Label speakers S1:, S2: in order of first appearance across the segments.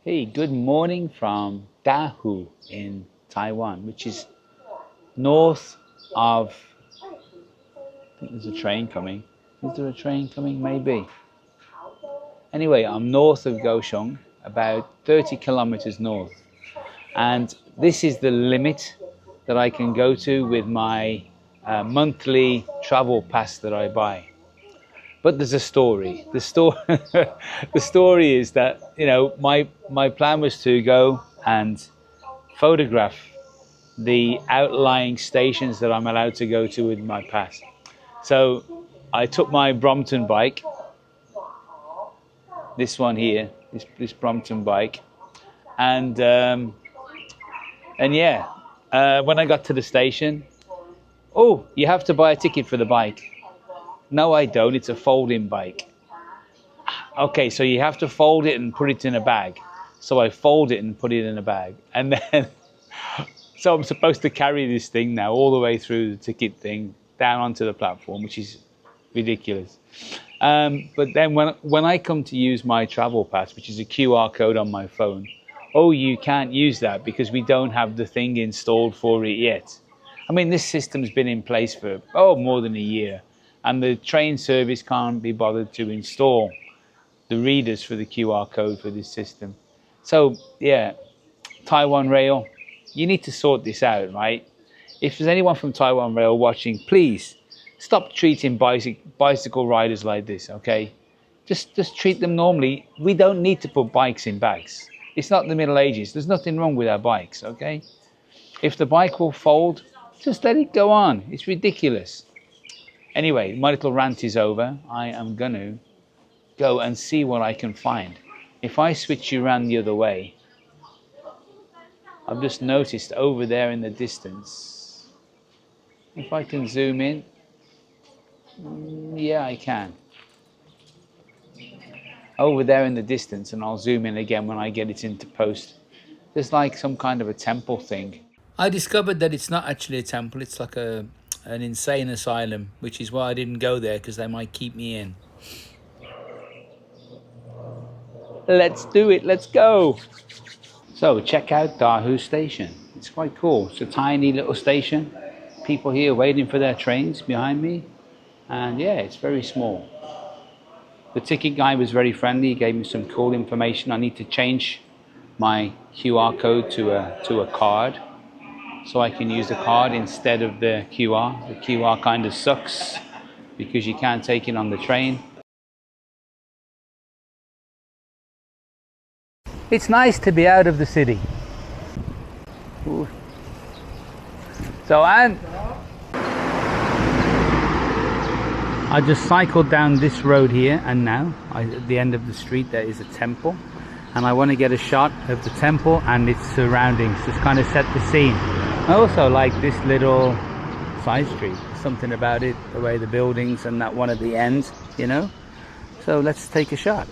S1: Hey, good morning from Dahu in Taiwan, which is north of, I think there's a train coming. Is there a train coming? Maybe. Anyway, I'm north of Kaohsiung, about 30 kilometers north. And this is the limit that I can go to with my monthly travel pass that I buy. But there's a story. The story is that, my plan was to go and photograph the outlying stations that I'm allowed to go to with my pass. So I took my Brompton bike, this one here, this Brompton bike, and yeah, when I got to the station, oh, you have to buy a ticket for the bike. No, I don't. It's a folding bike. Okay, so you have to fold it and put it in a bag. So I fold it and put it in a bag, and then so I'm supposed to carry this thing now all the way through the ticket thing down onto the platform, which is ridiculous. But then when I come to use my travel pass, which is a QR code on my phone, oh, you can't use that because we don't have the thing installed for it yet. I mean, this system's been in place for more than a year, and the train service can't be bothered to install the readers for the QR code for this system. So yeah, Taiwan Rail, you need to sort this out, right? If there's anyone from Taiwan Rail watching, please stop treating bicycle riders like this, okay? Just treat them normally. We don't need to put bikes in bags. It's not the Middle Ages. There's nothing wrong with our bikes, okay? If the bike will fold, just let it go on. It's ridiculous. Anyway, my little rant is over. I am gonna go and see what I can find. If I switch you around the other way, I've just noticed over there in the distance, if I can zoom in, yeah, I can. Over there in the distance, and I'll zoom in again when I get it into post, there's like some kind of a temple thing. I discovered that it's not actually a temple, it's like an insane asylum, which is why I didn't go there, because they might keep me in. Let's do it, let's go. So check out Dahu station. It's quite cool. It's a tiny little station. People here waiting for their trains behind me. And yeah, it's very small. The ticket guy was very friendly. He gave me some cool information. I need to change my QR code to a card, so I can use the card instead of the QR. The QR kind of sucks because you can't take it on the train. It's nice to be out of the city. Ooh. So I just cycled down this road here, and now at the end of the street there is a temple, and I want to get a shot of the temple and its surroundings, just kind of set the scene. I also like this little side street. Something about it, the way the buildings and that one at the end, you know. So let's take a shot.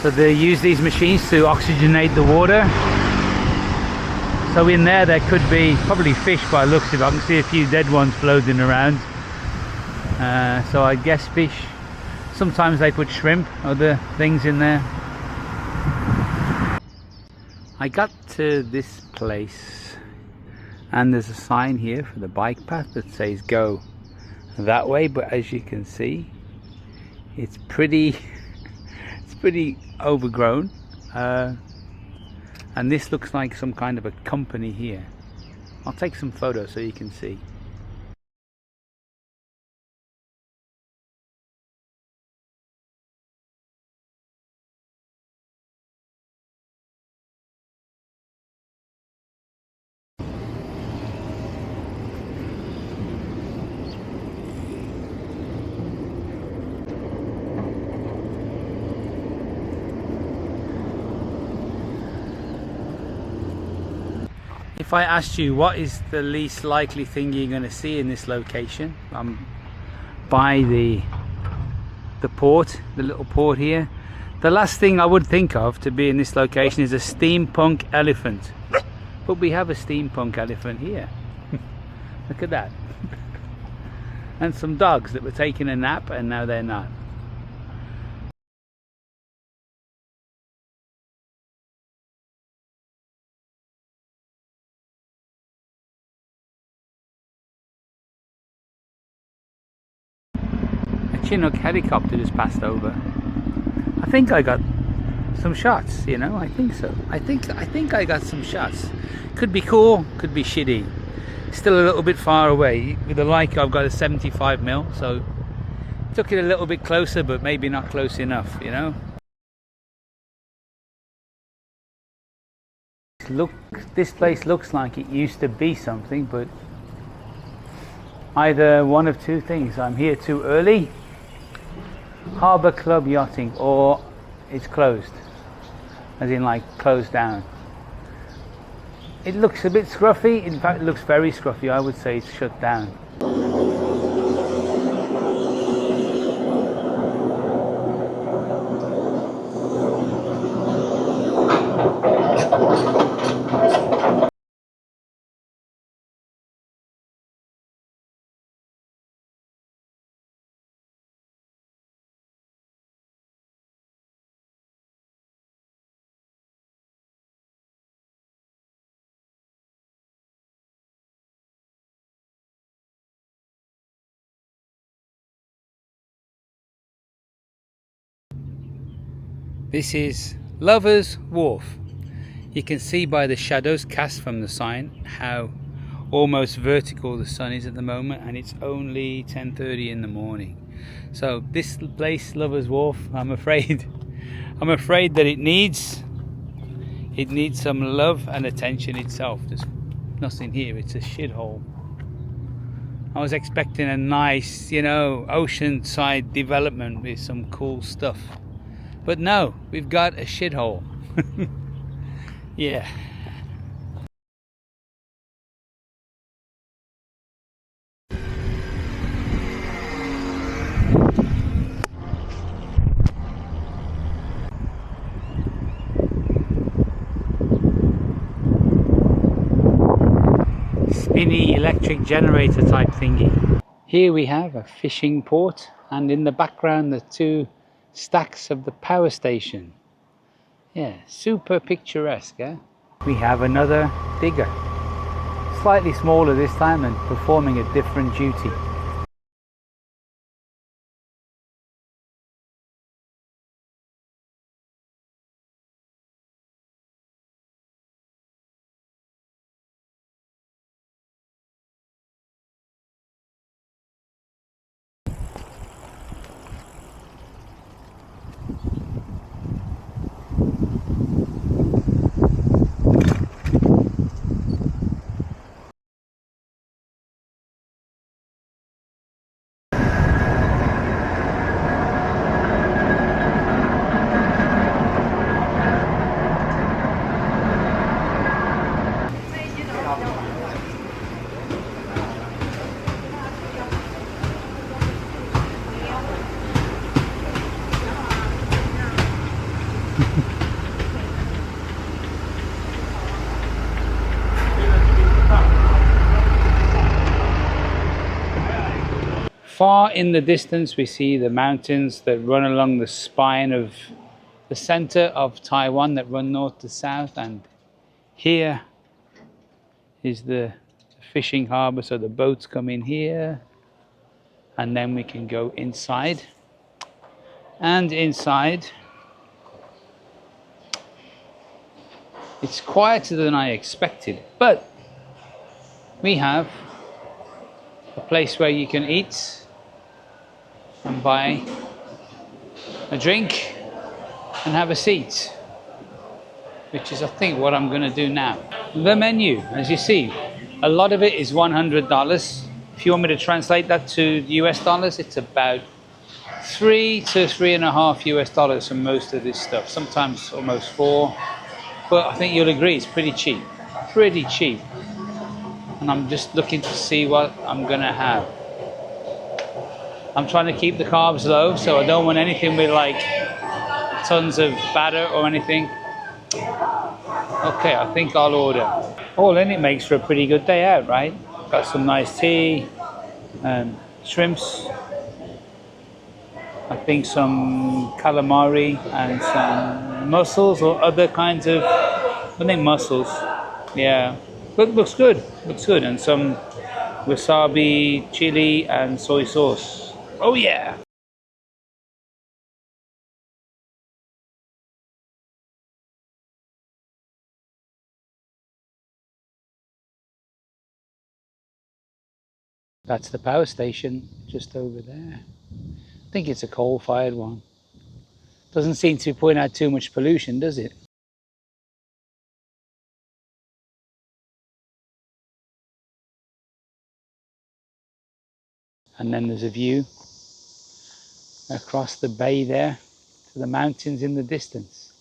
S1: So they use these machines to oxygenate the water. So in there could be probably fish by looks of it. I can see a few dead ones floating around. So I guess fish. Sometimes they put shrimp, other things in there. I got to this place and there's a sign here for the bike path that says go that way, but as you can see, it's pretty overgrown, and this looks like some kind of a company here. I'll take some photos so you can see. If I asked you what is the least likely thing you're going to see in this location, by the the port, the little port here. The last thing I would think of to be in this location is a steampunk elephant. But we have a steampunk elephant here. Look at that. And some dogs that were taking a nap and now they're not. A Chinook helicopter just passed over. I think I got some shots, you know, I think so. I think I got some shots. Could be cool, could be shitty. Still a little bit far away. With the Leica I've got a 75mm, so took it a little bit closer, but maybe not close enough, you know. Look, this place looks like it used to be something, but either one of two things. I'm here too early, Harbour Club Yachting, or it's closed, as in like closed down. It looks a bit scruffy. In fact, it looks very scruffy. I would say it's shut down. This is Lovers Wharf. You can see by the shadows cast from the sign how almost vertical the sun is at the moment, and it's only 10:30 in the morning. So this place, Lovers Wharf, I'm afraid that it needs some love and attention itself. There's nothing here. It's a shithole. I was expecting a nice, you know, oceanside development with some cool stuff. But no, we've got a shithole. Yeah. Spinny electric generator type thingy. Here we have a fishing port, and in the background the two stacks of the power station. Yeah, super picturesque, eh? We have another digger, slightly smaller this time and performing a different duty. Far in the distance we see the mountains that run along the spine of the center of Taiwan, that run north to south, and here is the fishing harbor, so the boats come in here and then we can go inside, and inside it's quieter than I expected, but we have a place where you can eat and buy a drink and have a seat, which is I think what I'm going to do now. The menu, as you see, a lot of it is $100. If you want me to translate that to US dollars, it's about $3 to $3.5 US for most of this stuff, sometimes almost $4, but I think you'll agree it's pretty cheap, and I'm just looking to see what I'm gonna have. I'm trying to keep the carbs low, so I don't want anything with like tons of batter or anything. Okay, I think I'll order. All in, it makes for a pretty good day out, right? Got some nice tea and shrimps. I think some calamari and some mussels or other kinds of, I think mussels. Yeah, looks good. Looks good, and some wasabi, chili, and soy sauce. Oh yeah. That's the power station just over there. I think it's a coal-fired one. Doesn't seem to be putting out too much pollution, does it? And then there's a view across the bay there to the mountains in the distance.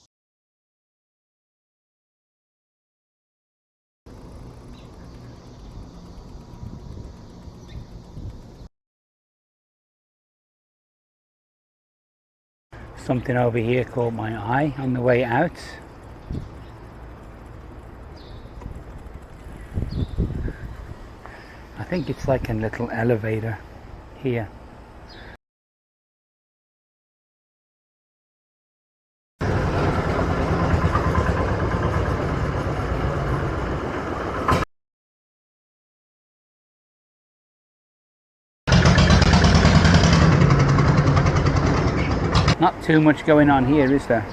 S1: Something over here caught my eye on the way out. I think it's like a little elevator here. Not too much going on here, is there?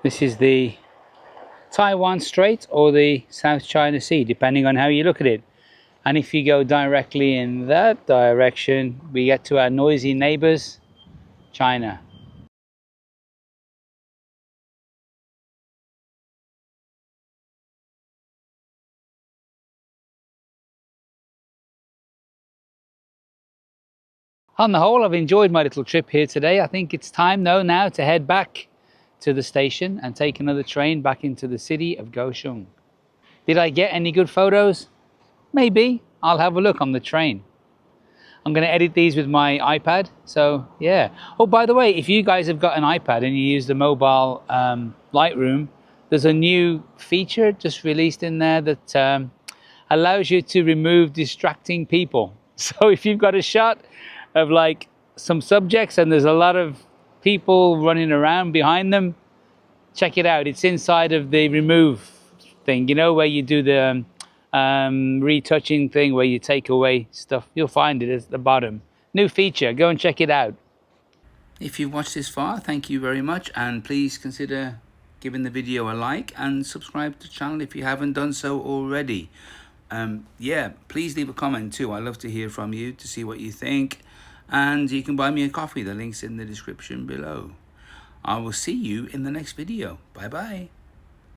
S1: This is the Taiwan Strait or the South China Sea, depending on how you look at it. And if you go directly in that direction, we get to our noisy neighbors, China. On the whole, I've enjoyed my little trip here today. I think it's time though now to head back to the station and take another train back into the city of Kaohsiung. Did I get any good photos? Maybe. I'll have a look on the train. I'm going to edit these with my iPad, so yeah. Oh, by the way, if you guys have got an iPad and you use the mobile Lightroom, there's a new feature just released in there that allows you to remove distracting people. So if you've got a shot of like some subjects and there's a lot of people running around behind them, check it out. It's inside of the remove thing, you know, where you do the retouching thing where you take away stuff. You'll find it at the bottom. New feature, go and check it out. If you've watched this far, thank you very much, and please consider giving the video a like and subscribe to the channel if you haven't done so already. Yeah, please leave a comment too. I love to hear from you to see what you think, and you can buy me a coffee. The link's in the description below. I will see you in the next video. Bye bye.